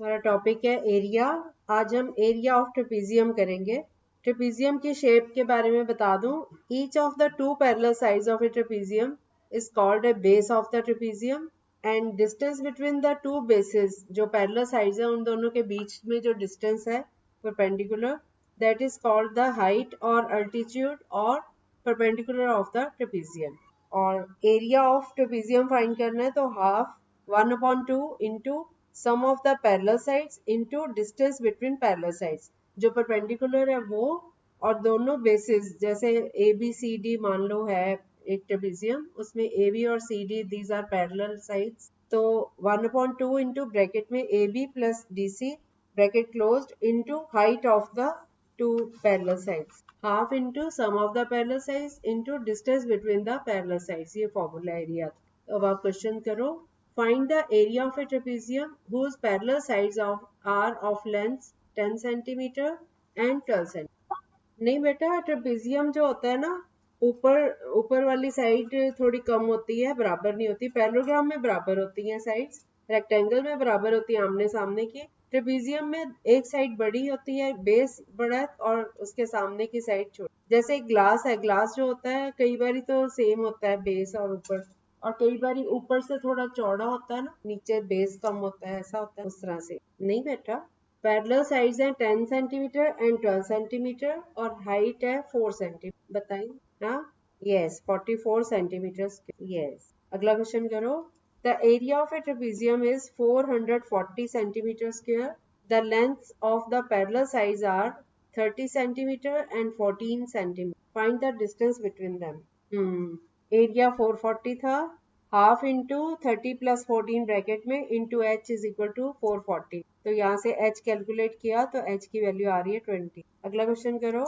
हमारा टॉपिक है एरिया। आज हम एरिया ऑफ ट्रेपीजियम करेंगे। ट्रेपीजियम की शेप के बारे में बता दूं। Each of the two parallel sides of A trapezium is called a base of the trapezium and distance between the two bases, जो पैरेलल साइड्स है उन दोनों के बीच में जो डिस्टेंस है perpendicular, that is called the height और altitude और परपेंडिकुलर ऑफ द ट्रेपीजियम। और एरिया ऑफ ट्रेपीजियम फाइंड करना है तो half 1/2 into sum of the parallel sides into distance between parallel sides, जो परपेंडिकुलर है वो और दोनों बेसिस, जैसे ए बी सी डी मान लो है एक ट्रेपीजियम, उसमें ए बी और C D these are parallel sides, तो 1/2 इंटू ब्रैकेट में A B plus D C bracket closed into height of the two parallel sides, half into sum of the parallel sides into distance between the parallel sides. ये formula area था। अब आप question करो, find the area of a trapezium whose parallel sides are of length 10 cm and 12 cm। नहीं बेटा, trapezium जो होता है ना, ऊपर वाली साइड थोड़ी कम होती है, बराबर नहीं होती। पैरेललोग्राम में बराबर होती हैं साइड्स, रेक्टेंगल में बराबर होती है आमने सामने की। ट्रेपेजियम में एक साइड बड़ी होती है, बेस बड़ा और उसके सामने की साइड छोटी। जैसे एक ग्लास है, ग्लास जो होता है कई बार तो सेम होता है बेस और ऊपर, और कई बार ऊपर से थोड़ा चौड़ा होता है ना, नीचे बेस कम होता है, ऐसा होता है उस तरह से। नहीं बेटा, पैरेलल साइड्स हैं 10 सेंटीमीटर एंड 12 सेंटीमीटर और हाइट है 4 सेंटीमीटर। बताइए। हाँ, यस, 44 सेंटीमीटर। यस। अगला क्वेश्चन करो। The area of a trapezium is 440 centimetre square. The length of the parallel sides are 30 centimetre and 14 centimetre. Find the distance between them. Area 440 था, half into 30 plus 14 bracket में into H is equal to 440, तो यहाँ से H calculate किया तो H की value आ रही है 20। अगला क्वेश्चन करो।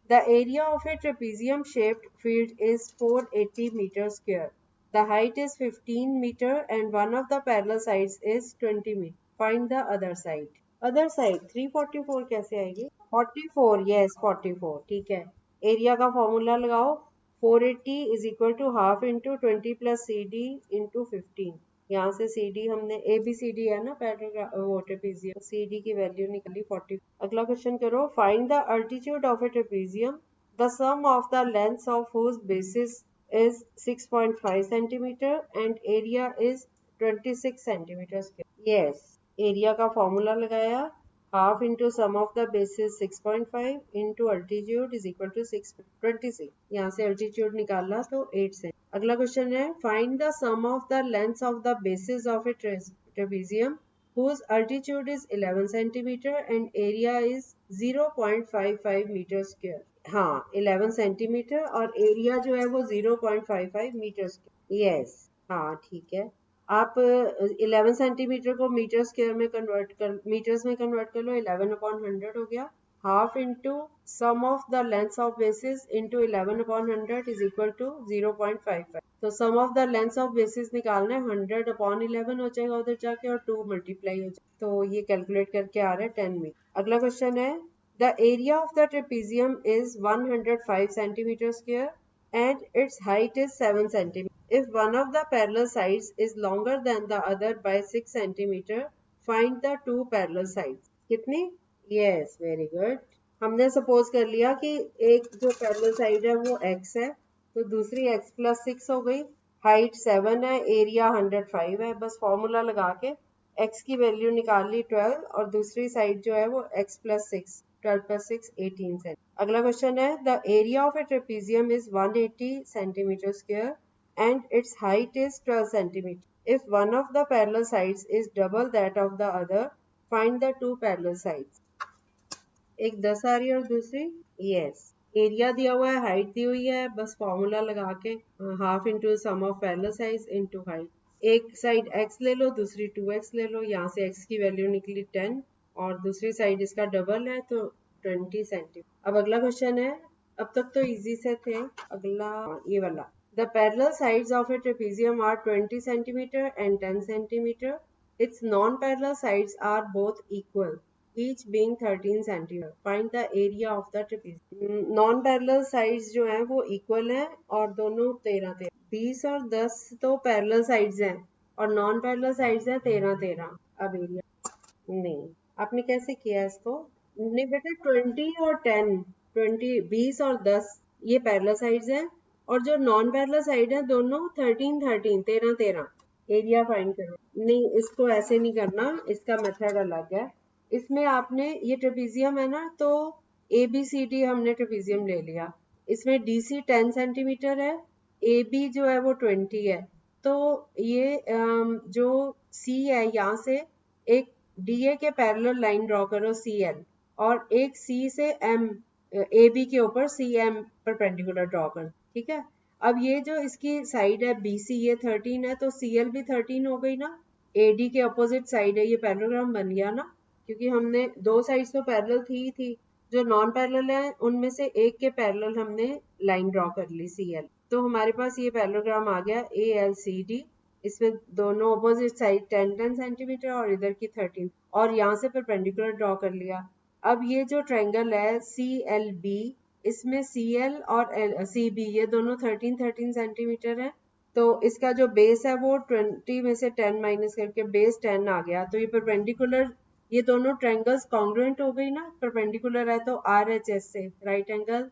The area of a trapezium shaped field is 480 metre square. The height is 15 metre and one of the parallel sides is 20 metre. Find the other side. Other side 344 कैसे आएगी? 44, yes 44, ठीक है। Area का formula लगाओ। 480 is equal to half into 20 plus C D into 15। यहाँ से C D हमने A B C D है ना पैरेलल ट्रेपेजियम, सी डी की वैल्यू निकली 40। अगला क्वेश्चन करो। Find the altitude of a trapezium the sum of the length of whose bases is 6.5 centimetre and area is 26 centimetre square. Yes, area का formula लगाया, half into sum of the bases 6.5 into altitude is equal to 26। यहाँ से altitude निकाला तो 8 से। अगला question है, find the sum of the length of the bases of a trapezium whose altitude is 11 centimeter and area is 0.55 metre square. हाँ, 11 centimetre और area जो है वो 0.55 मीटर स्क्वायर। यस, हाँ ठीक है। आप 11 सेंटीमीटर को मीटर स्क्वायर में मीटर्स में कन्वर्ट कर लो, 11/100 हो गया। Half into sum of the length of basis into 11/100 is equal to 0.55। तो sum of the length of basis निकालना है, 100/11 हो जाएगा उधर जाके और 2 मल्टीप्लाई हो जाएगा, तो ये कैलकुलेट करके आ रहा है 10 मीटर। अगला क्वेश्चन है, the area of the trapezium is 105 centimetre square and its height is 7 cm. If one of the parallel sides is longer than the other by 6 cm, find the two parallel sides. कितनी? Yes, very good. हमने suppose कर लिया कि एक जो parallel side है वो x है, तो दूसरी x प्लस 6 हो गई, हाइट 7 है, एरिया 105 है। बस फॉर्मूला लगा के x की वैल्यू निकाल ली 12 और दूसरी साइड जो है वो x प्लस 6, 12 plus 6 18 सेंटीमीटर। अगला क्वेश्चन है, the area of a trapezium is 180 centimetre square and it's height is 12 centimetre. If one of the parallel sides is double that of the other, find the two parallel sides. एक 10 आ रही है और दूसरी yes. Area दिया हुआ है, height दी हुई है, बस फॉर्मूला लगा के half into sum of parallel sides into height. एक साइड x ले लो, दूसरी 2x ले लो, यहाँ से x की वैल्यू निकली 10 और दूसरी साइड इसका डबल है तो 20 सेंटीमीटर। अब अगला क्वेश्चन है, अब तक तो इजी से थे, अगला ये वाला। The parallel sides of a trapezium are 20 centimetre and 10 centimetre. Its non parallel sides are both equal, each being 13 centimetre. Find the area of the trapezium. Non parallel sides जो हैं वो इक्वल हैं और दोनों 13 20 और 10 तो पैरेलल साइड्स हैं और नॉन पैरेलल साइड्स हैं 13 13। अब एरिया नहीं, आपने कैसे किया इसको? नहीं बेटा, 20 और 10, 20 और 10 ये पैरेलल साइड्स हैं, और जो नॉन पैरेलल साइड है दोनों 13 13, 13 13। एरिया फाइंड करो। नहीं, इसको ऐसे नहीं करना, इसका मेथड अलग है। इसमें आपने ये ट्रेपीजियम है ना, तो ए बी सी डी हमने ट्रेपीजियम ले लिया। इसमें डी सी 10 सेंटीमीटर है, ए बी जो है वो 20 है। तो ये जो सी है यहाँ से एक डीए के पैरेलल लाइन ड्रॉ करो सी एल, और एक सी से एम ए बी के ऊपर सी एम परपेंडिकुलर ड्रॉ कर, ठीक है। अब ये जो इसकी साइड है बी सी, ये 13 है, तो सी एल भी 13 हो गई ना। ए डी के अपोजिट साइड है, ये पैरेललोग्राम बन गया ना, क्योंकि हमने दो साइड्स तो पैरेलल थी ही थी। जो नॉन पैरेलल है उनमें से एक के पैरेलल हमने लाइन ड्रॉ कर ली सी एल, तो हमारे पास ये पैरेललोग्राम आ गया ए एल सी डी। इसमें दोनों अपोजिट साइड 10-10 सेंटीमीटर और इधर की 13, और यहाँ से परपेंडिकुलर ड्रॉ कर लिया। अब ये जो ट्रायंगल है सी एल बी, इसमें सी एल और सी बी ये दोनों 13-13 सेंटीमीटर है। तो इसका जो बेस है वो 20 में से 10 माइनस करके बेस 10 आ गया। तो ये परपेंडिकुलर, ये दोनों ट्रायंगल्स कॉन्ग्रुएंट हो गई ना, परपेंडिकुलर है तो आर एच एस से राइट एंगल,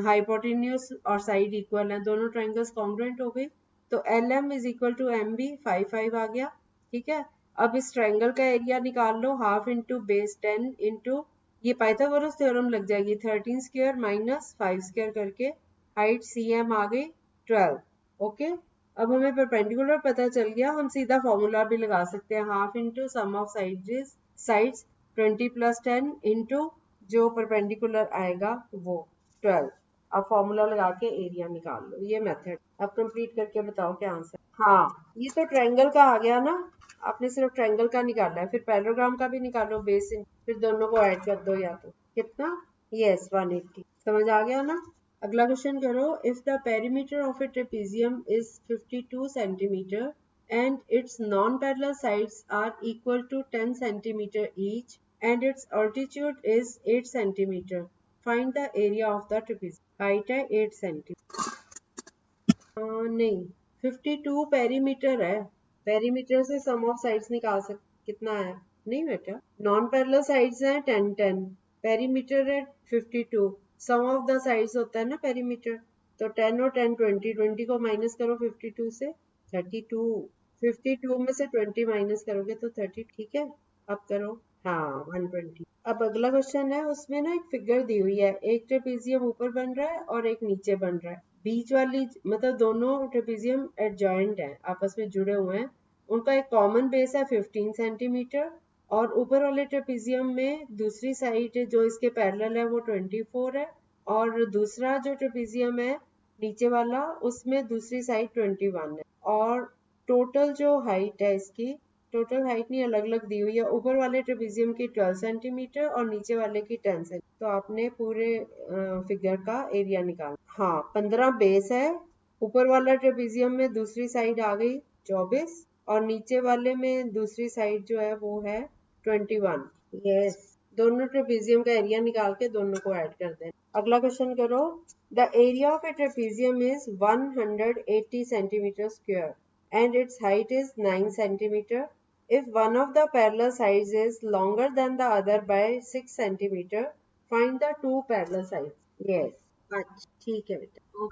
हाइपोटेन्यूज और साइड इक्वल है, दोनों ट्रायंगल्स कॉन्ग्रुएंट हो गई। तो L M is equal to M B, 5 5 आ गया, ठीक है। अब इस ट्रायंगल का एरिया निकाल लो, हाफ इंटू बेस 10 इंटू ये पाइथागोरस थ्योरम लग जाएगी, 13 स्क्वायर माइनस 5 स्क्वायर करके हाइट सी एम आ गई 12। ओके, अब हमें परपेंडिकुलर पता चल गया, हम सीधा फॉर्मूला भी लगा सकते हैं, half into sum of sides 20 plus 10 into जो परपेंडिकुलर आएगा वो 12। अब फॉर्मूला लगा के एरिया निकाल लो, ये मेथड। अब कंप्लीट करके बताओ क्या आंसर। हाँ, ये तो ट्रायंगल का आ गया ना, आपने सिर्फ ट्रायंगल का निकाला है, फिर पैरेललोग्राम का भी निकालो बेस, फिर दोनों को ऐड कर दो, या तो कितना, यस 180। समझ आ गया ना। अगला क्वेश्चन करो, if the perimeter of A trapezium is 52 centimetre and its non-parallel sides are equal to 10 centimeter each and its altitude is 8 centimeter. Find the area of the trapezium. Height है 8 centimeter. नहीं, 52 perimeter है, perimeter से सम of sides निकाल सक, कितना है, नहीं बेटा, नॉन पैरेलल साइड्स हैं 10 10, पेरीमीटर है 52, सम ऑफ द साइड्स होता है ना पेरीमीटर, तो 10 और 10 20, 20 को माइनस करो 52 से 32, 52 में से 20 माइनस करोगे तो 30, ठीक है। अब करो, हाँ 120। अब अगला क्वेश्चन है, उसमें ना एक फिगर दी हुई है, एक ट्रेपीजियम ऊपर बन रहा है और एक नीचे बन रहा है, बीच वाली मतलब दोनों ट्रेपीजियम एडजॉइंट हैं, आपस में जुड़े हुए हैं, उनका एक कॉमन बेस है 15 सेंटीमीटर, और ऊपर वाले ट्रेपीजियम में दूसरी साइड जो इसके पैरेलल है वो 24 है, और दूसरा जो ट्रेपीजियम है नीचे वाला उसमें दूसरी साइड 21 है, और टोटल जो हाइट है इसकी, टोटल हाइट नहीं अलग अलग दी हुई है, ऊपर वाले ट्रेपीजियम की 12 सेंटीमीटर और नीचे वाले की 10 सेंटीमीटर। तो आपने पूरे फिगर का एरिया निकालना। हाँ, 15 बेस है, ऊपर वाला ट्रेपीजियम में दूसरी साइड आ गई 24, और नीचे वाले में दूसरी साइड जो है वो है 21। यस, दोनों ट्रेपीजियम का एरिया निकाल के दोनों को ऐड कर दें। अगला क्वेश्चन करो, the area of A trapezium is 180 centimetre square and its height is 9 centimeter. If one of the parallel sides is longer than the other by 6 centimeter, find the two parallel sides. Yes. अच्छा, ठीक है बेटा।